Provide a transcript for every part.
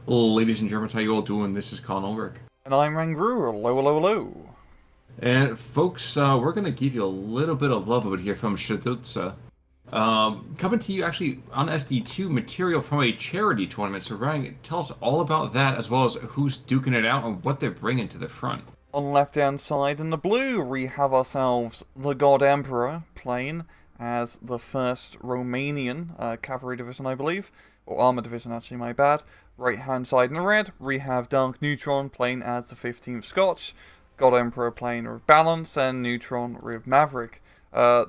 Ladies and Germans, how you all doing? This is Colin Ulrich. And I'm Rangru, hello, hello, hello. And folks, we're going to give you a little bit of love over here from Shadutsa. Coming to you actually on SD2 material from a charity tournament. So Ryan, tell us all about that as well as who's duking it out and what they're bringing to the front. On the left-hand side in the blue, we have ourselves the God Emperor playing as the 1st Romanian Cavalry Division, I believe. Or Armor Division, actually, my bad. Right-hand side in the red, we have Dark Neutron playing as the 15th Scotch. God Emperor playing with Balance, and Neutron with Maverick.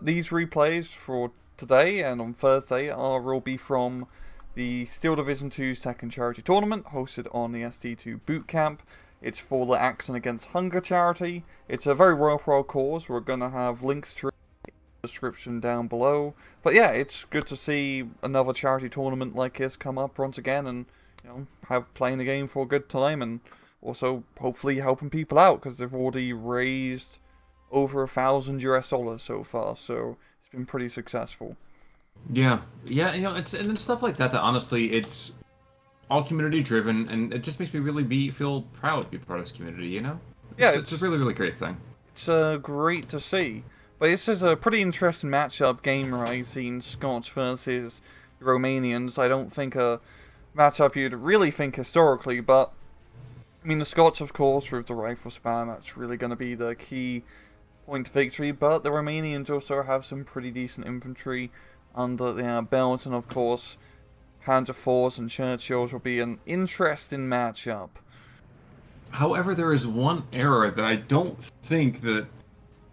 These replays for today and on Thursday will be from the Steel Division 2 second charity tournament hosted on the SD2 Bootcamp. It's for the Action Against Hunger charity. It's a very worthwhile cause. We're going to have links to it in the description down below. But yeah, it's good to see another charity tournament like this come up once again and have playing the game for a good time and also hopefully helping people out because they've already raised over $1,000 so far. So it's been pretty successful. Yeah, it's stuff like that honestly it's all community driven, and it just makes me really feel proud to be part of this community. Yeah, It's a really great thing. It's great to see. But this is a pretty interesting matchup game-wise, seeing Scots versus Romanians. I don't think a matchup you'd really think historically, but I mean the Scots, of course, with the rifle spam, that's really going to be the key point to victory. But the Romanians also have some pretty decent infantry under their belt, and of course, Panzer IVs and Churchills will be an interesting matchup. However, there is one error that I don't think that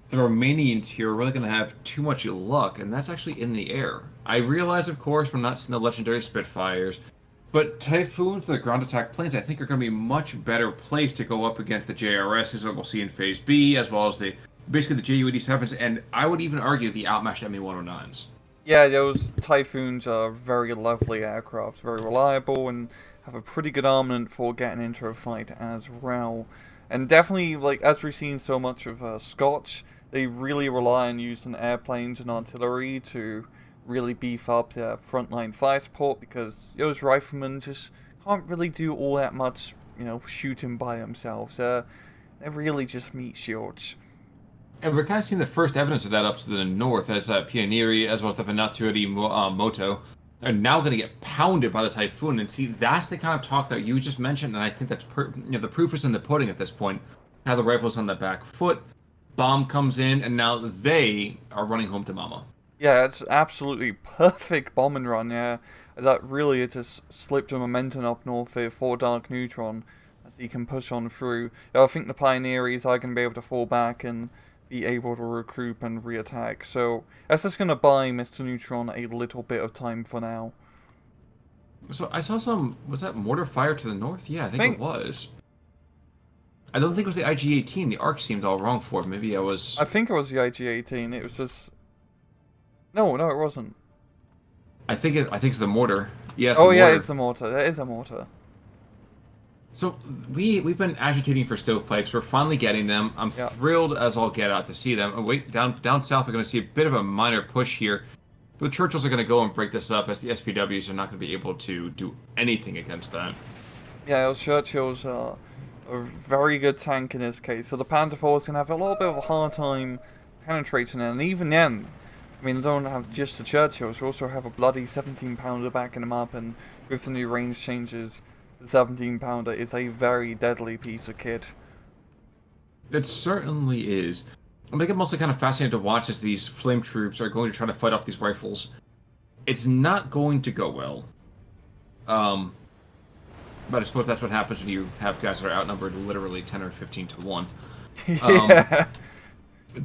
the Romanians here are really going to have too much luck, and that's actually in the air. I realize, of course, we're not seeing the legendary Spitfires, but Typhoons, the ground attack planes, I think are going to be much better placed to go up against the JRSs that we'll see in Phase B, as well as basically the Ju-87s, and I would even argue the outmatched Me-109s. Yeah, those Typhoons are very lovely aircraft, very reliable, and have a pretty good armament for getting into a fight as well. And definitely, like, as we've seen so much of Scotch, they really rely on using airplanes and artillery to really beef up their frontline fire support, because those riflemen just can't really do all that much, shooting by themselves. They're really just meat shields. And we're kind of seeing the first evidence of that up to the north, as Pionieri, as well as the Venatori Moto, are now going to get pounded by the Typhoon. And see, that's the kind of talk that you just mentioned, and I think that's the proof is in the pudding at this point. Now the rifle's on the back foot, bomb comes in, and now they are running home to mama. Yeah, it's absolutely perfect bombing run, yeah. That really it just slipped the momentum up north here for Dark Neutron, as he can push on through. I think the Pioneers are going to be able to fall back and be able to recruit and re-attack. So that's just going to buy Mr. Neutron a little bit of time for now. So I saw was that mortar fire to the north? Yeah, I think it was. I don't think it was the IG-18. The arc seemed all wrong for it. Maybe I was... I think it was the IG-18. It was just... No, it wasn't. I think it's the mortar. Yes. Oh yeah, it's the mortar. That is a mortar. So we've been agitating for stovepipes. We're finally getting them. I'm thrilled as all get out to see them. And wait, down south we're going to see a bit of a minor push here. But the Churchills are going to go and break this up, as the SPWs are not going to be able to do anything against that. Yeah, those Churchills are a very good tank in this case. So the Panzer IV is going to have a little bit of a hard time penetrating it. And even then, I mean, they don't have just the Churchills. We also have a bloody 17-pounder backing them up. And with the new range changes, the 17-pounder is a very deadly piece of kit. It certainly is. I think I'm also kind of fascinated to watch as these flame troops are going to try to fight off these rifles. It's not going to go well. But I suppose that's what happens when you have guys that are outnumbered literally 10 or 15 to 1. Yeah.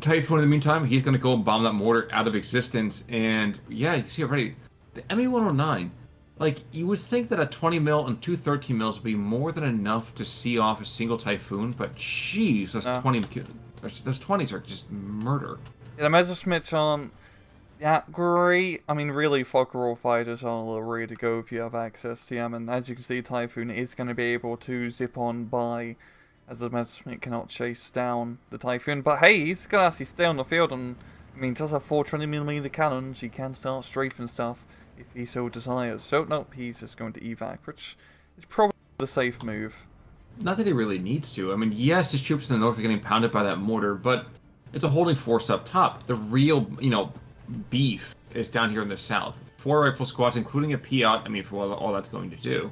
Typhoon, in the meantime, he's going to go and bomb that mortar out of existence. And yeah, you can see already, the ME-109, like, you would think that a 20 mil and two 13 mils would be more than enough to see off a single Typhoon, but jeez, those 20s are just murder. Yeah, the Messerschmitts aren't that great. I mean, really, Focke-Wulf fighters are the way to go if you have access to them, and as you can see, Typhoon is going to be able to zip on by, as the Messerschmitt cannot chase down the Typhoon. But hey, he's going to actually stay on the field, and I mean, does have 4 20mm cannons. He can start strafing stuff if he so desires. So, nope, he's just going to evac, which is probably the safe move. Not that he really needs to. I mean, yes, his troops in the north are getting pounded by that mortar, but it's a holding force up top. The real, beef is down here in the south. 4 rifle squads, including a Piat. I mean, for all that's going to do.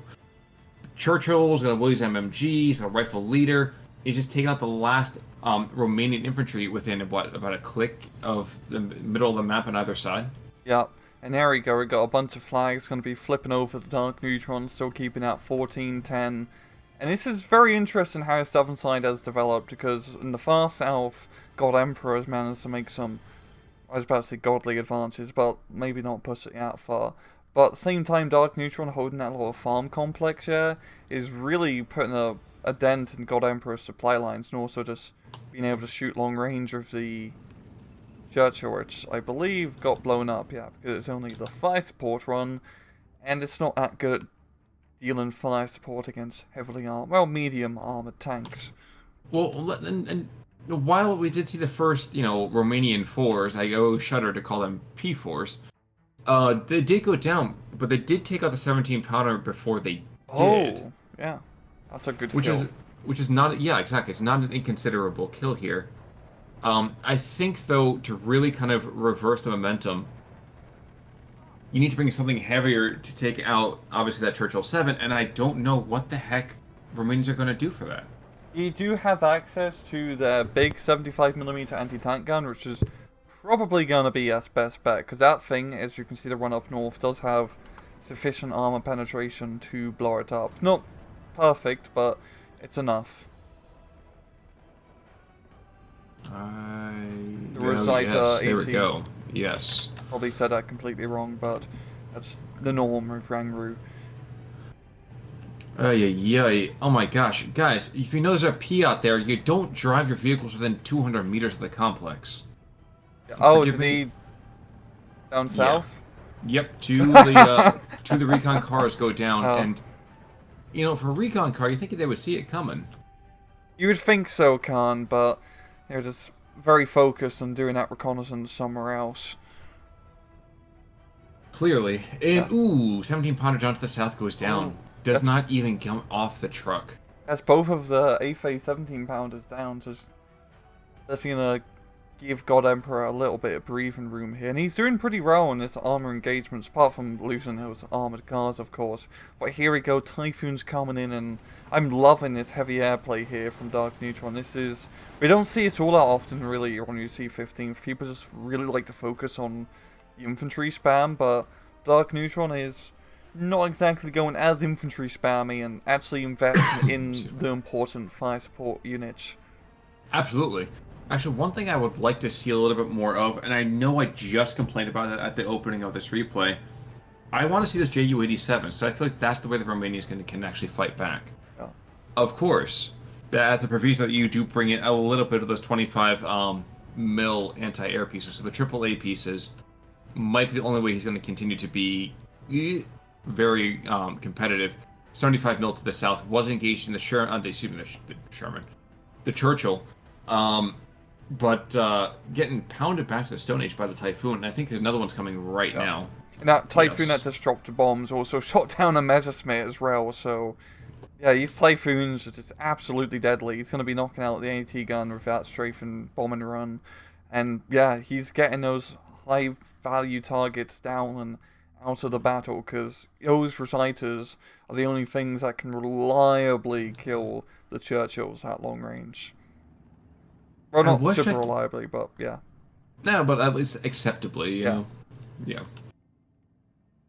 Churchill's got a Willys MMG. He's got a rifle leader. He's just taking out the last Romanian infantry within about a click of the middle of the map on either side. Yep. And there we go. We got a bunch of flags going to be flipping over the Dark Neutron, still keeping at 14-10. And this is very interesting how the southern side has developed, because in the far south, God Emperor has managed to make some, I was about to say godly advances, but maybe not push it out far. But at the same time, Dark Neutron holding that little farm complex here is really putting a dent in God Emperor's supply lines, and also just being able to shoot long range of the Churchill, which I believe got blown up, yeah, because it's only the fire support run, and it's not that good at dealing fire support against heavily armed, well, medium armored tanks. Well, and while we did see the first, Romanian 4s, I shudder to call them P4s, they did go down, but they did take out the 17 pounder before they did. Oh, yeah. That's a good kill. Which is not, yeah, exactly. It's not an inconsiderable kill here. I think, though, to really kind of reverse the momentum, you need to bring something heavier to take out, obviously, that Churchill 7, and I don't know what the heck Romanians are going to do for that. You do have access to their big 75mm anti-tank gun, which is probably going to be its best bet, because that thing, as you can see the run up north, does have sufficient armor penetration to blow it up. Not perfect, but it's enough. Yes, there we go. Yes. Probably said that completely wrong, but that's the norm with Rangru. Yeah. Oh my gosh. Guys, if you know there's a P out there, you don't drive your vehicles within 200 meters of the complex. Oh, did he down south? Yeah. Yep, to the recon cars go down, and for a recon car, you think they would see it coming. You would think so, Khan, but they're just very focused on doing that reconnaissance somewhere else. Clearly. And, ooh, 17 pounder down to the south goes down. Ooh, Does not even come off the truck. That's both of the A-phase 17 pounders down. Just definitely going to give God Emperor a little bit of breathing room here. And he's doing pretty well in this armor engagements, apart from losing those armored cars, of course. But here we go, Typhoon's coming in, and I'm loving this heavy airplay here from Dark Neutron. We don't see it all that often, really, when you see 15th. People just really like to focus on the infantry spam, but Dark Neutron is not exactly going as infantry spammy and actually investing in the important fire support units. Absolutely. Actually, one thing I would like to see a little bit more of, and I know I just complained about it at the opening of this replay, I want to see those Ju-87, so I feel like that's the way the Romanians can actually fight back. Oh. Of course, that's a proviso that you do bring in a little bit of those 25 mil anti-air pieces, so the AAA pieces might be the only way he's going to continue to be very competitive. 75 mil to the south was engaged in the Churchill. But getting pounded back to the Stone Age by the Typhoon, and I think there's another one's coming right now. And that Typhoon that just dropped the bombs also shot down a Messerschmitt as well, so yeah, these Typhoons are just absolutely deadly. He's going to be knocking out the AT gun with that strafing bomb and run, and yeah, he's getting those high value targets down and out of the battle, because those reciters are the only things that can reliably kill the Churchills at long range. Well, not super reliably, but yeah. No, but at least acceptably, you know. Yeah.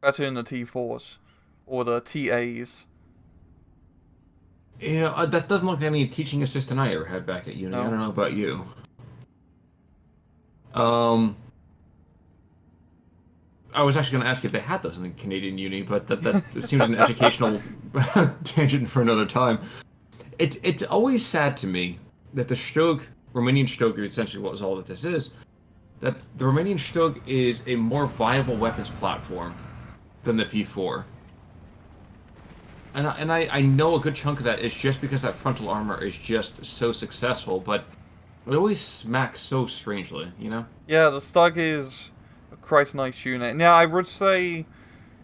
Better than the T4s. Or the TAs. That doesn't look like any teaching assistant I ever had back at uni. No. I don't know about you. I was actually going to ask if they had those in the Canadian uni, but that seems an educational tangent for another time. It's always sad to me that the Stug, Romanian Stug, essentially what was all that this is, that the Romanian Stug is a more viable weapons platform than the P4. And I know a good chunk of that is just because that frontal armor is just so successful, but it always smacks so strangely, you know? Yeah, the Stug is a quite nice unit. Now, I would say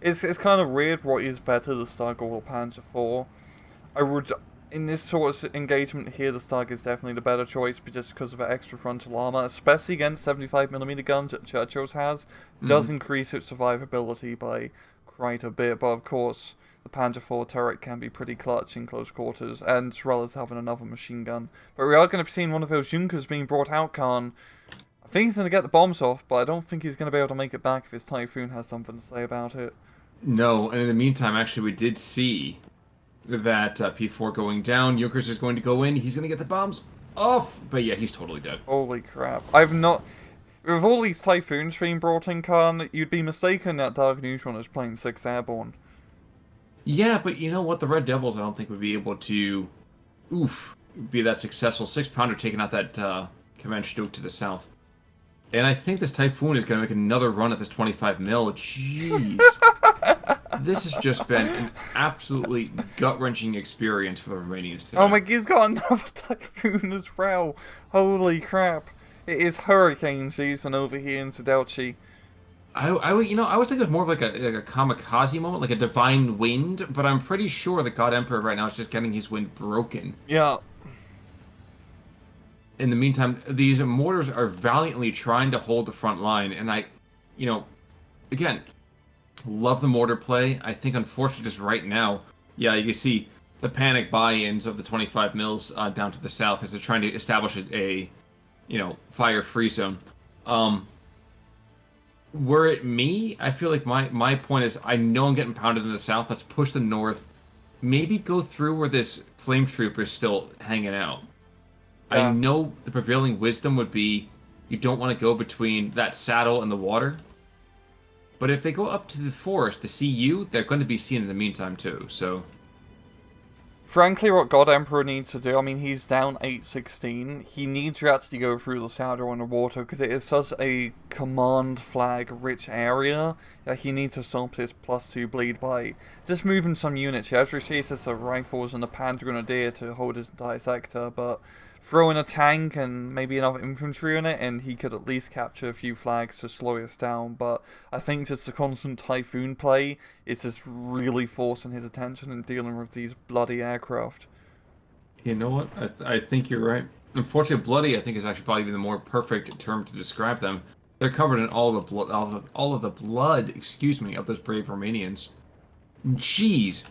it's kind of weird what is better, the Stug or the Panzer IV. I would, in this sort of engagement here, the Stag is definitely the better choice, but just because of the extra frontal armor, especially against 75mm guns that Churchill's has, does increase its survivability by quite a bit. But of course, the Panzer IV turret can be pretty clutch in close quarters, and as well as having another machine gun. But we are going to be seeing one of those Junkers being brought out, Khan. I think he's going to get the bombs off, but I don't think he's going to be able to make it back if his Typhoon has something to say about it. No, and in the meantime, actually, we did see that P4 going down. Junkers is going to go in. He's going to get the bombs off. But yeah, he's totally dead. Holy crap. I've not... With all these Typhoons being brought in, Khan, you'd be mistaken that Dark Neutron is playing 6 Airborne. Yeah, but you know what? The Red Devils, I don't think, would be able to, be that successful. 6-pounder taking out that Command Stoke to the south. And I think this Typhoon is going to make another run at this 25 mil. Jeez. This has just been an absolutely gut-wrenching experience for the Romanians today. Oh my god, he's got another Typhoon as well. Holy crap. It is hurricane season over here in Sudelci. I was thinking of more of like a kamikaze moment, like a divine wind, but I'm pretty sure the God Emperor right now is just getting his wind broken. Yeah. In the meantime, these mortars are valiantly trying to hold the front line, and again, love the mortar play. I think, unfortunately, just right now, yeah, you can see the panic buy-ins of the 25 mils down to the south as they're trying to establish a fire-free zone. Were it me, I feel like my point is, I know I'm getting pounded in the south. Let's push the north. Maybe go through where this flame trooper is still hanging out. Yeah. I know the prevailing wisdom would be you don't want to go between that saddle and the water. But if they go up to the forest to see you, they're going to be seen in the meantime too, so... Frankly, what God Emperor needs to do, I mean, he's down 816. He needs to actually go through the saddle and the water, because it is such a command flag-rich area that he needs to stop this +2 bleed by just moving some units. He has received the rifles and the Panzer Grenadier to hold his entire sector, but throw in a tank and maybe another infantry in it, and he could at least capture a few flags to slow us down. But I think just the constant Typhoon play is just really forcing his attention and dealing with these bloody aircraft. You know what? I think you're right. Unfortunately, bloody, I think, is actually probably the more perfect term to describe them. They're covered in all of the blood, of those brave Romanians. Jeez.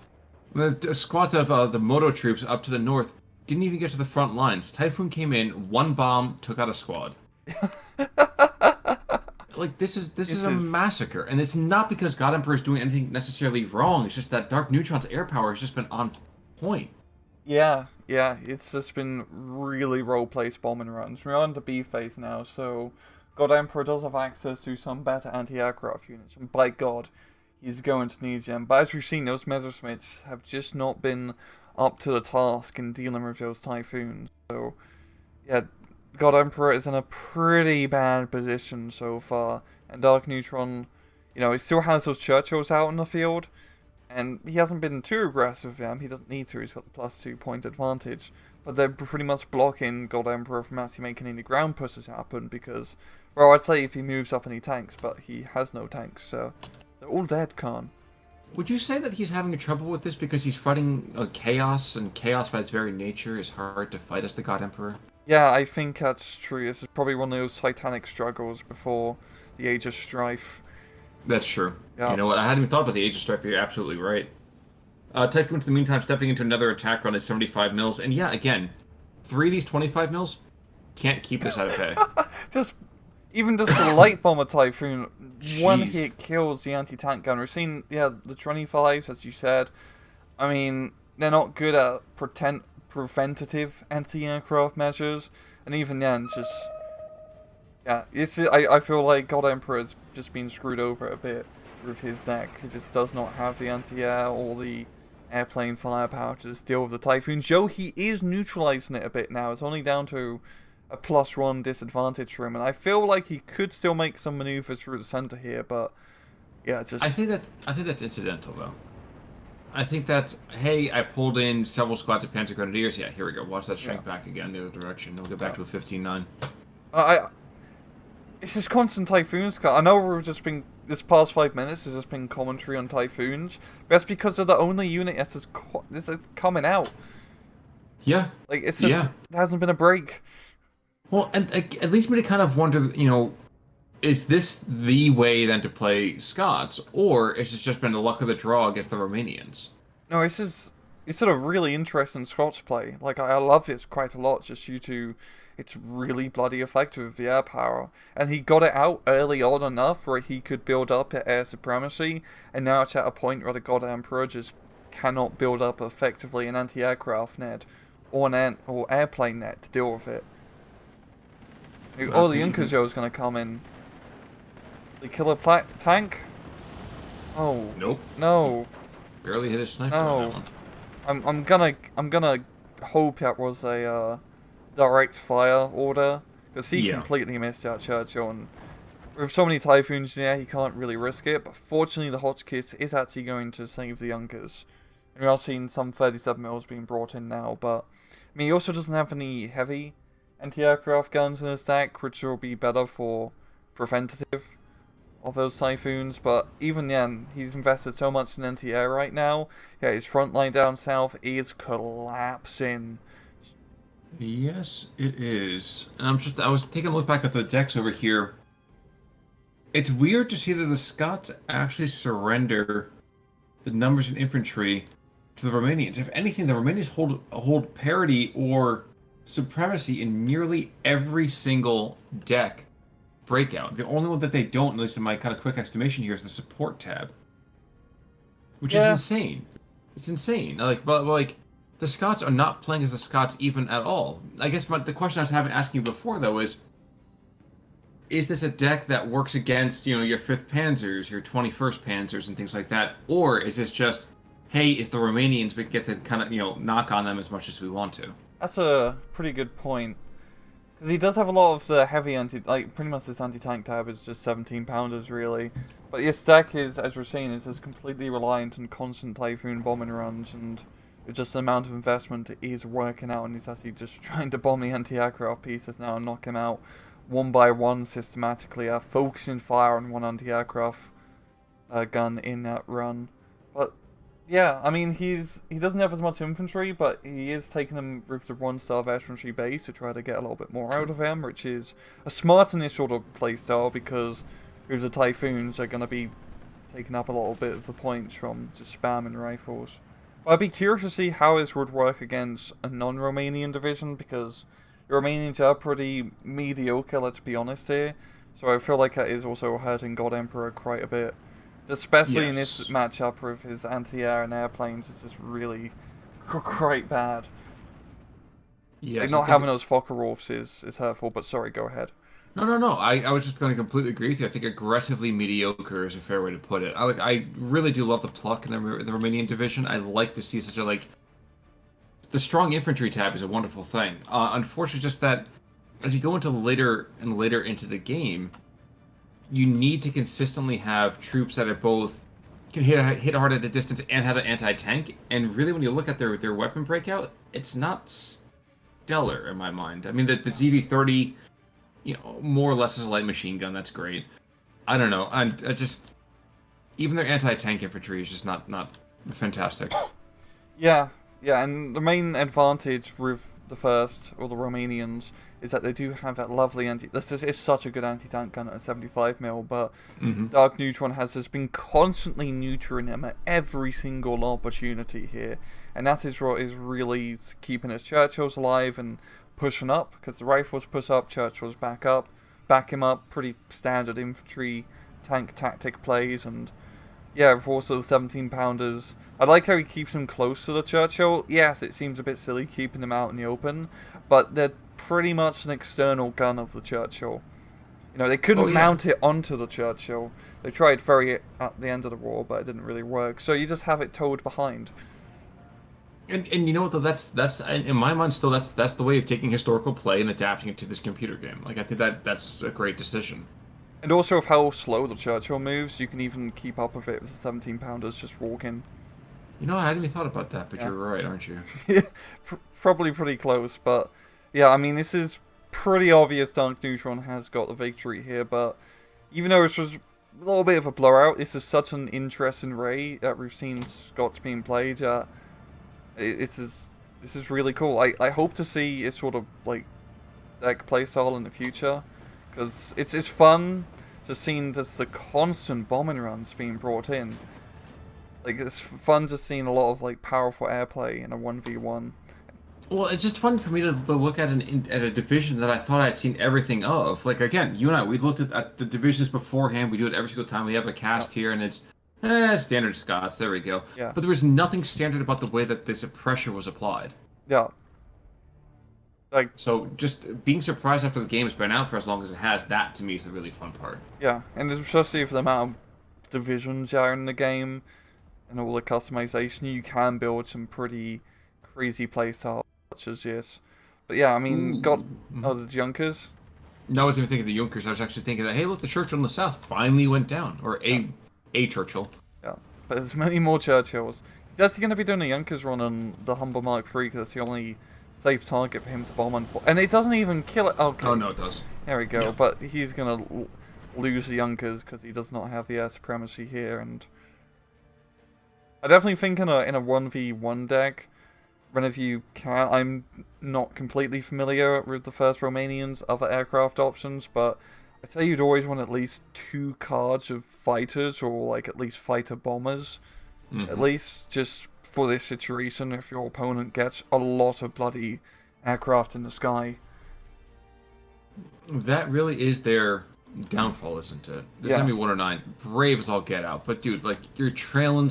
The squads of the Moto troops up to the north didn't even get to the front lines. Typhoon came in, one bomb, took out a squad. Like, this is a massacre. And it's not because God Emperor is doing anything necessarily wrong. It's just that Dark Neutron's air power has just been on point. Yeah, it's just been really role-placed bombing runs. We're on the B phase now, so God Emperor does have access to some better anti-aircraft units. And by God, he's going to need them. But as we've seen, those Messerschmitts have just not been up to the task in dealing with those Typhoons. So, yeah, God Emperor is in a pretty bad position so far. And Dark Neutron, he still has those Churchills out in the field. And he hasn't been too aggressive with them. He doesn't need to. He's got the +2 point advantage. But they're pretty much blocking God Emperor from actually making any ground pushes happen. Because, well, I'd say if he moves up any tanks, but he has no tanks. So, they're all dead, Khan. Would you say that he's having trouble with this because he's fighting chaos, and chaos by its very nature is hard to fight as the God Emperor? Yeah, I think that's true. This is probably one of those titanic struggles before the Age of Strife. That's true. Yeah. You know what? I hadn't even thought about the Age of Strife, but you're absolutely right. Typhoon, in the meantime, stepping into another attack run at 75 mils. And yeah, again, 3 of these 25 mils can't keep this out of pay. Even just the light bomber Typhoon, one Jeez. hit kills the anti-tank gun. We've seen, the 25s, as you said. I mean, they're not good at preventative anti-aircraft measures. And even then, just... Yeah, I feel like God Emperor has just been screwed over a bit with his deck. He just does not have the anti-air or the airplane firepower to just deal with the Typhoon. Joe, he is neutralizing it a bit now. It's only down to a +1 disadvantage for him, and I feel like he could still make some maneuvers through the center here, but yeah, just... I think that's incidental, though. I think that's, hey, I pulled in several squads of Panzer Grenadiers. Yeah, here we go. Watch that shrink back again the other direction. We'll get back to a 15-9. It's just constant Typhoons. I know we've just been this past 5 minutes has just been commentary on Typhoons. That's because they're the only unit this is coming out. Yeah. Like, it's just, there hasn't been a break. Well, and at least me to kind of wonder, is this the way then to play Scots, or is this just been the luck of the draw against the Romanians? No, it's sort of really interesting Scots play. Like, I love it quite a lot just due to it's really bloody effective with the air power. And he got it out early on enough where he could build up at air supremacy, and now it's at a point where the God Emperor just cannot build up effectively an anti-aircraft net or airplane net to deal with it. Oh, the Inkajo is going to come in. The killer tank? Oh. Nope. No. Barely hit a sniper on that one. I'm gonna hope that was a direct fire order, because he completely missed out Churchill, and with so many Typhoons in there, he can't really risk it. But fortunately, the Hotchkiss is actually going to save the Junkers. And we are seeing some 37 mils being brought in now, but I mean, he also doesn't have any heavy anti-aircraft guns in his stack, which will be better for preventative of those Typhoons, but even then, he's invested so much in anti-air right now. Yeah, his front line down south is collapsing. Yes, it is. And I was taking a look back at the decks over here. It's weird to see that the Scots actually surrender the numbers in infantry to the Romanians. If anything, the Romanians hold parity or supremacy in nearly every single deck breakout. The only one that they don't, at least in my kind of quick estimation here, is the support tab, which is insane. It's insane. Like, the Scots are not playing as the Scots even at all. I guess the question I was asking you before though is this a deck that works against your 5th Panzers, your 21st Panzers, and things like that, or is this just, hey, it's the Romanians, we get to kind of knock on them as much as we want to? That's a pretty good point. Because he does have a lot of the heavy pretty much this anti-tank tab is just 17 pounders really. But his stack is, as we're saying, is just completely reliant on constant Typhoon bombing runs, and just the amount of investment is working out, and he's actually just trying to bomb the anti-aircraft pieces now and knock him out one by one systematically, focusing fire on one anti-aircraft gun in that run. But yeah, I mean, he doesn't have as much infantry, but he is taking them with the 1-star veteranry base to try to get a little bit more out of him, which is a smart initial playstyle, because with the Typhoons, they're going to be taking up a little bit of the points from just spamming rifles. But I'd be curious to see how this would work against a non-Romanian division, because the Romanians are pretty mediocre, let's be honest here. So I feel like that is also hurting God Emperor quite a bit. Especially in this matchup with his anti-air and airplanes, it's just really quite bad. Yes, like, not having those Focke-Wulfs is hurtful, but sorry, go ahead. No. I was just going to completely agree with you. I think aggressively mediocre is a fair way to put it. I really do love the pluck in the Romanian division. I like to see such a, the strong infantry tab is a wonderful thing. Unfortunately, just that as you go into later and later into the game, you need to consistently have troops that are both can hit hard at a distance and have an anti-tank. And really, when you look at their weapon breakout, it's not stellar in my mind. I mean, the ZV-30, more or less is a light machine gun. That's great. I don't know. I just even their anti-tank infantry is just not fantastic. Yeah, and the main advantage with the first, or the Romanians, is that they do have that lovely it's such a good anti-tank gun at a 75mm, but Dark Neutron has just been constantly neutering them at every single opportunity here, and that is what is really keeping his Churchills alive and pushing up, because the rifles push up, Churchills back him up, pretty standard infantry tank tactic plays. And yeah, with also the 17-pounders, I like how he keeps them close to the Churchill. Yes, it seems a bit silly keeping them out in the open, but they're pretty much an external gun of the Churchill. They couldn't mount it onto the Churchill. They tried at the end of the war, but it didn't really work. So you just have it towed behind. And you know what though? That's in my mind still that's the way of taking historical play and adapting it to this computer game. I think that's a great decision. And also with how slow the Churchill moves, you can even keep up with it with the 17-pounders just walking. I hadn't even thought about that, but you're right, aren't you? Yeah, probably pretty close, but yeah, I mean, this is pretty obvious Dark Neutron has got the victory here, but even though this was a little bit of a blowout. This is such an interesting array that we've seen Scots being played. This is really cool. I hope to see a sort of like deck playstyle in the future, because it's fun to see just the constant bombing runs being brought in. Like, it's fun just seeing a lot of like powerful airplay in a 1v1. Well, it's just fun for me to look at at a division that I thought I'd seen everything of. Like, again, you and I, we looked at the divisions beforehand. We do it every single time. We have a cast here, and it's standard Scots. There we go. Yeah. But there was nothing standard about the way that this pressure was applied. Yeah. Like, so just being surprised after the game's been out for as long as it has, that to me is the really fun part. Yeah, and especially for the amount of divisions are in the game and all the customization, you can build some pretty crazy playstyles such as this. But yeah, I mean, the Junkers. No, I wasn't even thinking of the Junkers. I was actually thinking that, hey, look, the Churchill in the south finally went down, or a Churchill. Yeah, but there's many more Churchills. He's actually going to be doing a Junkers run on the Humble Mark III because it's the only safe target for him to bomb on. And it doesn't even kill it. Okay. Oh, no, it does. There we go. Yeah. But he's going to lose the Junkers because he does not have the air supremacy here. And I definitely think in a 1v1 deck, whenever you can, I'm not completely familiar with the first Romanian's other aircraft options, but I'd say you'd always want at least 2 cards of fighters, or like at least fighter bombers, at least, just for this situation if your opponent gets a lot of bloody aircraft in the sky. That really is their downfall, isn't it? This enemy 109, brave as all get out, but dude, like, you're trailing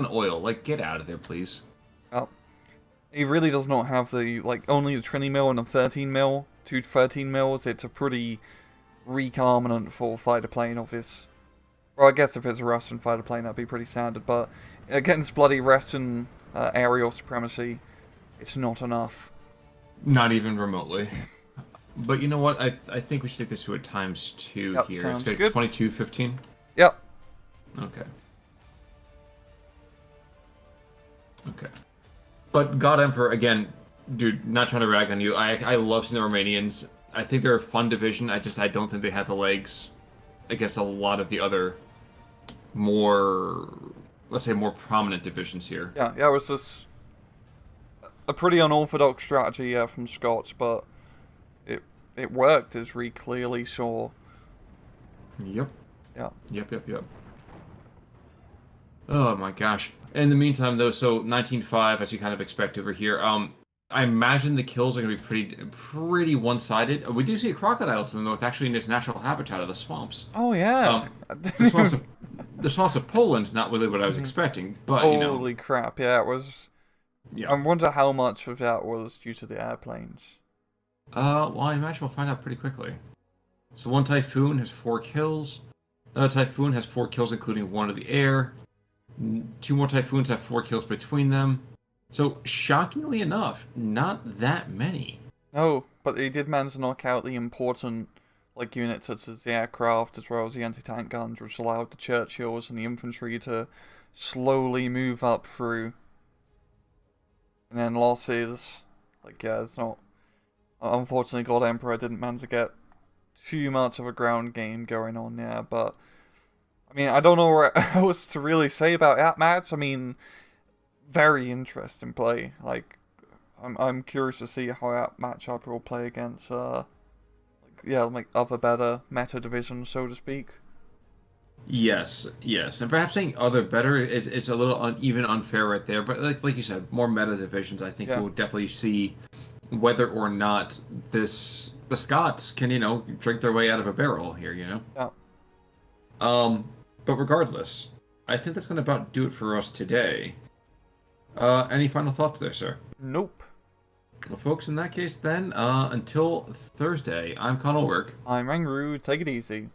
oil. Like, get out of there, please. Oh. He really does not have the, like, only the 20 mil and a 13 mil, 2 13 mils. It's a pretty weak armament for fighter plane of this. Well, I guess if it's a Russian fighter plane, that'd be pretty standard, but against bloody Russian aerial supremacy, it's not enough. Not even remotely. But you know what? I think we should take this to a ×2 here. Sounds It's good. 22-15. Yep. Okay. Okay. But God Emperor, again, dude, not trying to rag on you. I love seeing the Romanians. I think they're a fun division. I don't think they have the legs against a lot of the other more, let's say, more prominent divisions here. Yeah, it was just a pretty unorthodox strategy from Scots, but it worked, as we clearly saw. Yep. Yeah. Yep. Oh my gosh. In the meantime, though, so 19-5, as you kind of expect over here. I imagine the kills are going to be pretty one-sided. We do see a crocodile to the north, actually in its natural habitat of the swamps. Oh yeah. The swamps of Poland, not really what I was expecting, but Holy crap! Yeah, it was. Yeah. I wonder how much of that was due to the airplanes. Well, I imagine we'll find out pretty quickly. So one Typhoon has 4 kills. Another Typhoon has 4 kills, including 1 of the air. 2 more Typhoons have 4 kills between them. So, shockingly enough, not that many. No, but they did manage to knock out the important units such as the aircraft as well as the anti-tank guns, which allowed the Churchills and the infantry to slowly move up through. And then losses, it's not... Unfortunately, God Emperor didn't manage to get too much of a ground game going on there, but... I mean, I don't know what else to really say about that match. I mean, very interesting play. I'm curious to see how that matchup will play against, other better meta divisions, so to speak. Yes, and perhaps saying other better is a little even unfair right there. But like you said, more meta divisions. I think we'll definitely see whether or not the Scots can drink their way out of a barrel here. Yeah. But regardless, I think that's going to about do it for us today. Any final thoughts there, sir? Nope. Well, folks, in that case then, until Thursday, I'm Connell Work. I'm Rangru. Take it easy.